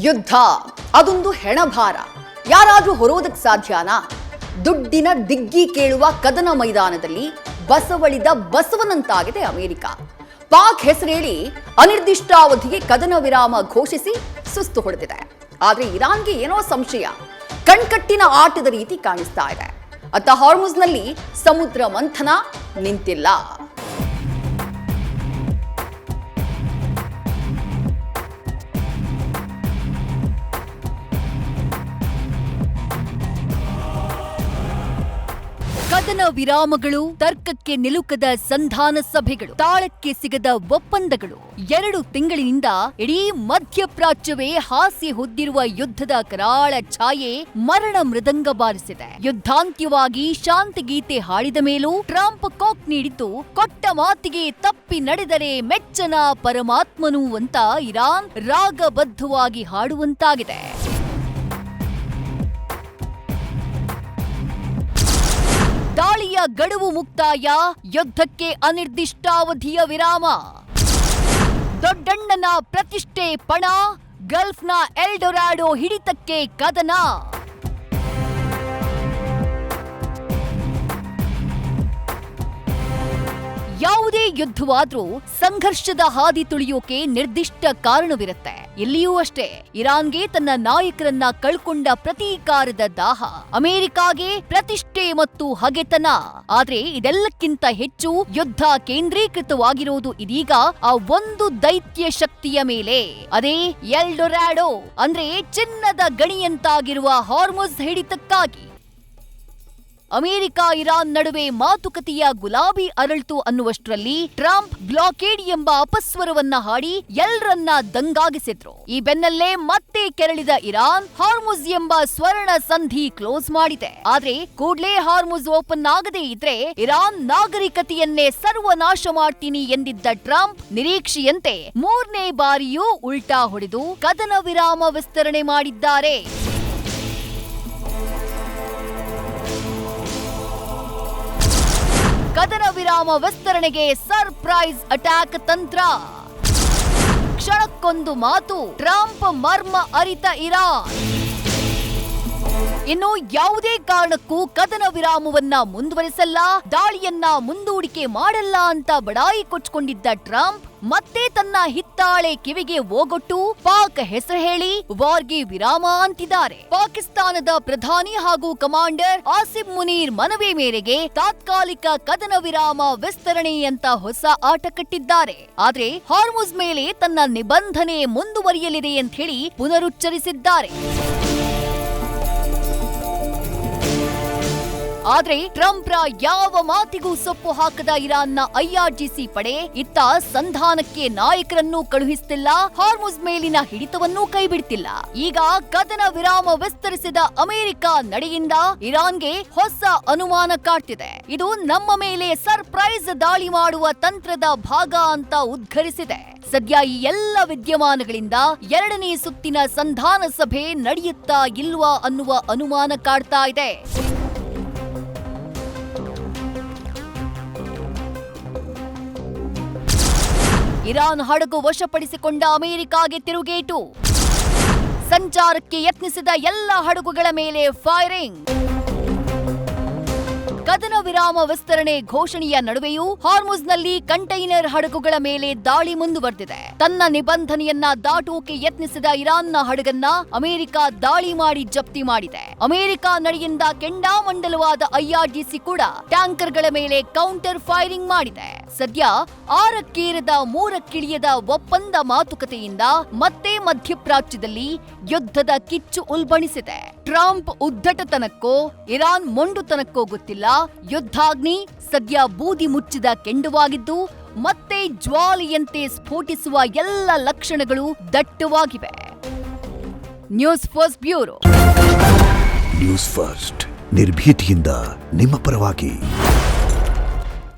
ಯುದ್ಧ ಅದೊಂದು ಹೆಣಭಾರ. ಯಾರಾದ್ರೂ ಹೊರೋದಕ್ಕೆ ಸಾಧ್ಯನಾ? ದುಡ್ಡಿನ ದಿಗ್ಗಿ ಕೇಳುವ ಕದನ ಮೈದಾನದಲ್ಲಿ ಬಸವಳಿದ ಬಸವನಂತಾಗಿದೆ ಅಮೆರಿಕ. ಪಾಕ್ ಹೆಸರೇಳಿ ಅನಿರ್ದಿಷ್ಟಾವಧಿಗೆ ಕದನ ವಿರಾಮ ಘೋಷಿಸಿ ಸುಸ್ತು ಹೊಡೆದಿದೆ. ಆದ್ರೆ ಇರಾನ್ಗೆ ಏನೋ ಸಂಶಯ. ಕಣ್ಕಟ್ಟಿನ ಆಟದ ರೀತಿ ಕಾಣಿಸ್ತಾ ಇದೆ. ಅತ್ತ ಹಾರ್ಮುಜ್ನಲ್ಲಿ ಸಮುದ್ರ ಮಂಥನ ನಿಂತಿಲ್ಲ. ಕದನ ವಿರಾಮಗಳು, ತರ್ಕಕ್ಕೆ ನಿಲುಕದ ಸಂಧಾನ ಸಭೆಗಳು, ತಾಳಕ್ಕೆ ಸಿಗದ ಒಪ್ಪಂದಗಳು. 2 ತಿಂಗಳಿನಿಂದ ಇಡೀ ಮಧ್ಯಪ್ರಾಚ್ಯವೇ ಹಾಸಿ ಹೊದ್ದಿರುವ ಯುದ್ಧದ ಕರಾಳ ಛಾಯೆ ಮರಣ ಮೃದಂಗ ಬಾರಿಸಿದೆ. ಯುದ್ಧಾಂತ್ಯವಾಗಿ ಶಾಂತಿ ಗೀತೆ ಹಾಡಿದ ಮೇಲೂ ಟ್ರಂಪ್ ಕೋಕ್ ನೀಡಿದ್ದು, ಕೊಟ್ಟ ಮಾತಿಗೆ ತಪ್ಪಿ ನಡೆದರೆ ಮೆಚ್ಚನ ಪರಮಾತ್ಮನು ಅಂತ ಇರಾನ್ ರಾಗಬದ್ಧವಾಗಿ ಹಾಡುವಂತಾಗಿದೆ. ದಾಳಿಯ ಗಡುವು ಮುಕ್ತಾಯ, ಯುದ್ಧಕ್ಕೆ ಅನಿರ್ದಿಷ್ಟಾವಧಿಯ ವಿರಾಮ. ದೊಡ್ಡಣ್ಣನ ಪ್ರತಿಷ್ಠೆ ಪಣ, ಗಲ್ಫ್ನ ಎಲ್ಡೊರಾಡೋ ಹಿಡಿತಕ್ಕೆ ಕದನ. ಯಾವುದೇ ಯುದ್ಧವಾದ್ರೂ ಸಂಘರ್ಷದ ಹಾದಿ ತುಳಿಯೋಕೆ ನಿರ್ದಿಷ್ಟ ಕಾರಣವಿರುತ್ತೆ. ಇಲ್ಲಿಯೂ ಅಷ್ಟೇ. ಇರಾನ್ಗೆ ತನ್ನ ನಾಯಕರನ್ನ ಕಳ್ಕೊಂಡ ಪ್ರತೀಕಾರದ ದಾಹ, ಅಮೆರಿಕಾಗೆ ಪ್ರತಿಷ್ಠೆ ಮತ್ತು ಹಗೆತನ. ಆದ್ರೆ ಇದೆಲ್ಲಕ್ಕಿಂತ ಹೆಚ್ಚು ಯುದ್ಧ ಕೇಂದ್ರೀಕೃತವಾಗಿರೋದು ಇದೀಗ ಆ ಒಂದು ದೈತ್ಯ ಶಕ್ತಿಯ ಮೇಲೆ. ಅದೇ ಎಲ್ಡೊರಾಡೋ ಅಂದ್ರೆ ಚಿನ್ನದ ಗಣಿಯಂತಾಗಿರುವ ಹಾರ್ಮುಜ್ ಹಿಡಿತಕ್ಕಾಗಿ. ಅಮೆರಿಕ ಇರಾನ್ ನಡುವೆ ಮಾತುಕತೆಯ ಗುಲಾಬಿ ಅರಳ್ತು ಅನ್ನುವಷ್ಟರಲ್ಲಿ ಟ್ರಂಪ್ ಬ್ಲಾಕೇಡ್ ಎಂಬ ಅಪಸ್ವರವನ್ನ ಹಾಡಿ ಎಲ್ಲರನ್ನ ದಂಗಾಗಿಸಿದ್ರು. ಈ ಬೆನ್ನಲ್ಲೇ ಮತ್ತೆ ಕೆರಳಿದ ಇರಾನ್ ಹಾರ್ಮುಜ್ ಎಂಬ ಸ್ವರ್ಣ ಸಂಧಿ ಕ್ಲೋಸ್ ಮಾಡಿದೆ. ಆದ್ರೆ ಕೂಡ್ಲೇ ಹಾರ್ಮುಜ್ ಓಪನ್ ಆಗದೇ ಇದ್ರೆ ಇರಾನ್ ನಾಗರಿಕತೆಯನ್ನೇ ಸರ್ವನಾಶ ಮಾಡ್ತೀನಿ ಎಂದಿದ್ದ ಟ್ರಂಪ್ ನಿರೀಕ್ಷೆಯಂತೆ 3ನೇ ಬಾರಿಯೂ ಉಲ್ಟಾ ಹೊಡೆದು ಕದನ ವಿರಾಮ ವಿಸ್ತರಣೆ ಮಾಡಿದ್ದಾರೆ. ಕದನ ವಿರಾಮ ವಿಸ್ತರಣೆಗೆ ಸರ್ಪ್ರೈಸ್ ಅಟ್ಯಾಕ್ ತಂತ್ರ. ಕ್ಷಣಕ್ಕೊಂದು ಮಾತು, ಟ್ರಂಪ್ ಮರ್ಮ ಅರಿತ ಇರಾನ್. ಇನ್ನು ಯಾವುದೇ ಕಾರಣಕ್ಕೂ ಕದನ ವಿರಾಮವನ್ನ ಮುಂದುವರಿಸಲ್ಲ, ದಾಳಿಯನ್ನ ಮುಂದೂಡಿಕೆ ಮಾಡಲ್ಲ ಅಂತ ಬಡಾಯಿ ಕೊಚ್ಕೊಂಡಿದ್ದ ಟ್ರಂಪ್ ಮತ್ತೆ ತನ್ನ ಹಿತ್ತಾಳೆ ಕಿವಿಗೆ ಓಗೊಟ್ಟು ಪಾಕ್ ಹೆಸರು ಹೇಳಿ ವಾರ್ಗೆ ವಿರಾಮ ಅಂತಿದ್ದಾರೆ. ಪಾಕಿಸ್ತಾನದ ಪ್ರಧಾನಿ ಹಾಗೂ ಕಮಾಂಡರ್ ಆಸಿಮ್ ಮುನೀರ್ ಮನವಿ ಮೇರೆಗೆ ತಾತ್ಕಾಲಿಕ ಕದನ ವಿರಾಮ ವಿಸ್ತರಣೆ ಅಂತ ಹೊಸ ಆಟ ಕಟ್ಟಿದ್ದಾರೆ. ಆದ್ರೆ ಹಾರ್ಮುಜ್ ಮೇಲೆ ತನ್ನ ನಿಬಂಧನೆ ಮುಂದುವರಿಯಲಿದೆ ಅಂತ ಹೇಳಿ ಪುನರುಚ್ಚರಿಸಿದ್ದಾರೆ. ಆದ್ರೆ ಟ್ರಂಪ್ರ ಯಾವ ಮಾತಿಗೂ ಸೊಪ್ಪು ಹಾಕದ ಇರಾನ್ನ IRGC ಪಡೆ ಇತ್ತ ಸಂಧಾನಕ್ಕೆ ನಾಯಕರನ್ನೂ ಕಳುಹಿಸುತ್ತಿಲ್ಲ, ಹಾರ್ಮುಜ್ ಮೇಲಿನ ಹಿಡಿತವನ್ನೂ ಕೈಬಿಡ್ತಿಲ್ಲ. ಈಗ ಕದನ ವಿರಾಮ ವಿಸ್ತರಿಸಿದ ಅಮೆರಿಕ ನಡೆಯಿಂದ ಇರಾನ್ಗೆ ಹೊಸ ಅನುಮಾನ ಕಾಡ್ತಿದೆ. ಇದು ನಮ್ಮ ಮೇಲೆ ಸರ್ಪ್ರೈಸ್ ದಾಳಿ ಮಾಡುವ ತಂತ್ರದ ಭಾಗ ಅಂತ ಉದ್ಘರಿಸಿದೆ. ಸದ್ಯ ಈ ಎಲ್ಲ ವಿದ್ಯಮಾನಗಳಿಂದ 2ನೇ ಸುತ್ತಿನ ಸಂಧಾನ ಸಭೆ ನಡೆಯುತ್ತಾ ಇಲ್ವಾ ಅನ್ನುವ ಅನುಮಾನ ಕಾಡ್ತಾ ಇದೆ. ಇರಾನ್ ಹಡಗು ವಶಪಡಿಸಿಕೊಂಡ ಅಮೆರಿಕಾಗೆ ತಿರುಗೇಟು. ಸಂಚಾರಕ್ಕೆ ಯತ್ನಿಸಿದ ಎಲ್ಲ ಹಡಗುಗಳ ಮೇಲೆ ಫೈರಿಂಗ್. ಕದನ ವಿರಾಮ ವಿಸ್ತರಣೆ ಘೋಷಣೆಯ ನಡುವೆಯೂ ಹಾರ್ಮುಜ್ನಲ್ಲಿ ಕಂಟೈನರ್ ಹಡಗುಗಳ ಮೇಲೆ ದಾಳಿ ಮುಂದುವರೆದಿದೆ. ತನ್ನ ನಿಬಂಧನೆಯನ್ನ ದಾಟೋಕೆ ಯತ್ನಿಸಿದ ಇರಾನ್ನ ಹಡಗನ್ನ ಅಮೆರಿಕ ದಾಳಿ ಮಾಡಿ ಜಪ್ತಿ ಮಾಡಿದೆ. ಅಮೆರಿಕ ನಡೆಯಿಂದ ಕೆಂಡಾಮಂಡಲವಾದ IRGC ಕೂಡ ಟ್ಯಾಂಕರ್ಗಳ ಮೇಲೆ ಕೌಂಟರ್ ಫೈರಿಂಗ್ ಮಾಡಿದೆ. ಸದ್ಯ 6ಕ್ಕೇರದ 3ಕ್ಕಿಳಿಯದ ಒಪ್ಪಂದ ಮಾತುಕತೆಯಿಂದ ಮತ್ತೆ ಮಧ್ಯಪ್ರಾಚ್ಯದಲ್ಲಿ ಯುದ್ಧದ ಕಿಚ್ಚು ಉಲ್ಬಣಿಸಿದೆ. ಟ್ರಂಪ್ ಉದ್ದಟತನಕ್ಕೋ ಇರಾನ್ ಮೊಂಡುತನಕ್ಕೋ ಗೊತ್ತಿಲ್ಲ, ಯುದ್ಧಾಗ್ನಿ ಸದ್ಯ ಬೂದಿ ಮುಚ್ಚಿದ ಕೆಂಡವಾಗಿದ್ದು ಮತ್ತೆ ಜ್ವಾಲೆಯಂತೆ ಸ್ಫೋಟಿಸುವ ಎಲ್ಲ ಲಕ್ಷಣಗಳು ದಟ್ಟವಾಗಿವೆ. News first bureau. News first ನಿರ್ಭೀತಿಯಿಂದ ನಿಮ್ಮ ಪರವಾಗಿ.